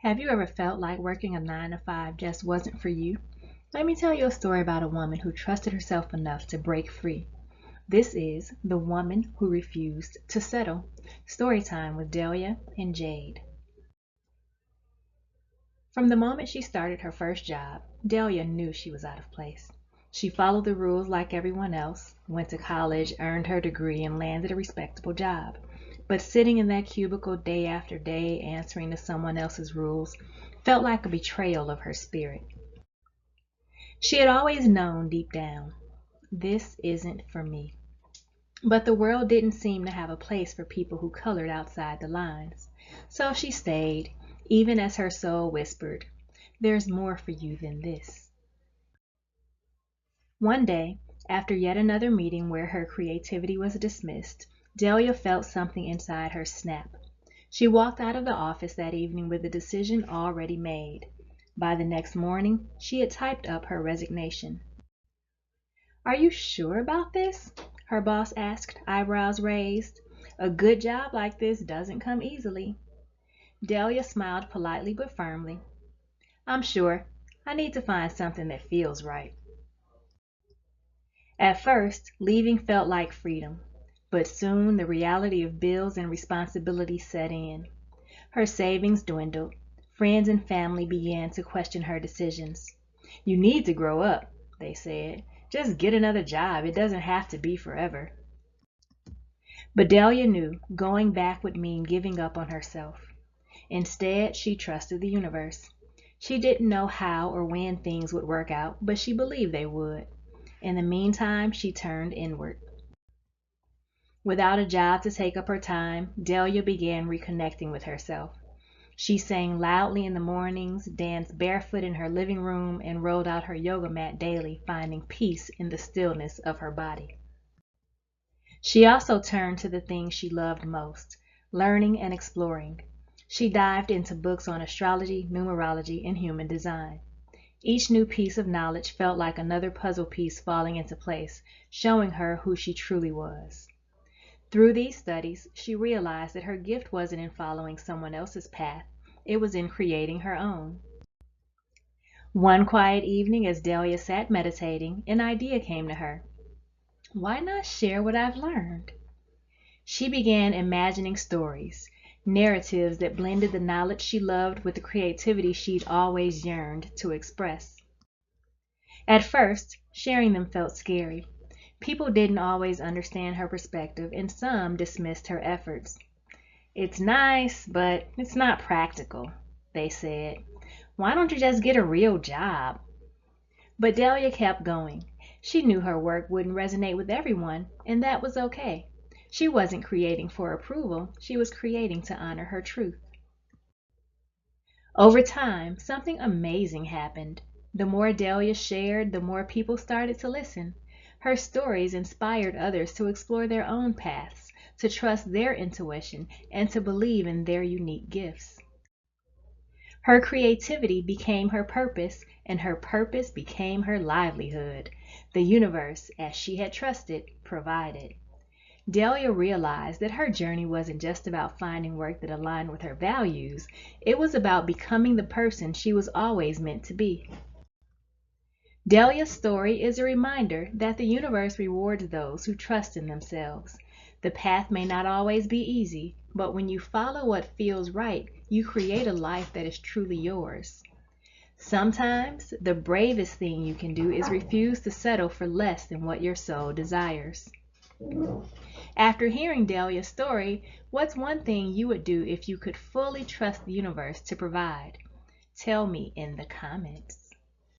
Have you ever felt like working a 9 to 5 just wasn't for you? Let me tell you a story about a woman who trusted herself enough to break free. This is The Woman Who Refused to Settle. Story time with Delia and Jade. From the moment she started her first job, Delia knew she was out of place. She followed the rules like everyone else, went to college, earned her degree, and landed a respectable job. But sitting in that cubicle day after day, answering to someone else's rules, felt like a betrayal of her spirit. She had always known deep down, this isn't for me. But the world didn't seem to have a place for people who colored outside the lines. So she stayed, even as her soul whispered, "There's more for you than this." One day, after yet another meeting where her creativity was dismissed, Delia felt something inside her snap. She walked out of the office that evening with the decision already made. By the next morning, she had typed up her resignation. "Are you sure about this?" her boss asked, eyebrows raised. "A good job like this doesn't come easily." Delia smiled politely but firmly. "I'm sure. I need to find something that feels right." At first, leaving felt like freedom, but soon the reality of bills and responsibilities set in. Her savings dwindled. Friends and family began to question her decisions. "You need to grow up," they said. "Just get another job. It doesn't have to be forever." But Delia knew going back would mean giving up on herself. Instead, she trusted the universe. She didn't know how or when things would work out, but she believed they would. In the meantime, she turned inward. Without a job to take up her time, Delia began reconnecting with herself. She sang loudly in the mornings, danced barefoot in her living room, and rolled out her yoga mat daily, finding peace in the stillness of her body. She also turned to the things she loved most, learning and exploring. She dived into books on astrology, numerology, and human design. Each new piece of knowledge felt like another puzzle piece falling into place, showing her who she truly was. Through these studies, she realized that her gift wasn't in following someone else's path, it was in creating her own. One quiet evening, as Delia sat meditating, an idea came to her. Why not share what I've learned? She began imagining stories, narratives that blended the knowledge she loved with the creativity she'd always yearned to express. At first, sharing them felt scary. People didn't always understand her perspective, and some dismissed her efforts. "It's nice, but it's not practical," they said. "Why don't you just get a real job?" But Delia kept going. She knew her work wouldn't resonate with everyone, and that was okay. She wasn't creating for approval, she was creating to honor her truth. Over time, something amazing happened. The more Delia shared, the more people started to listen. Her stories inspired others to explore their own paths, to trust their intuition, and to believe in their unique gifts. Her creativity became her purpose, and her purpose became her livelihood. The universe, as she had trusted, provided. Delia realized that her journey wasn't just about finding work that aligned with her values, it was about becoming the person she was always meant to be. Delia's story is a reminder that the universe rewards those who trust in themselves. The path may not always be easy, but when you follow what feels right, you create a life that is truly yours. Sometimes, the bravest thing you can do is refuse to settle for less than what your soul desires. After hearing Delia's story, what's one thing you would do if you could fully trust the universe to provide? Tell me in the comments.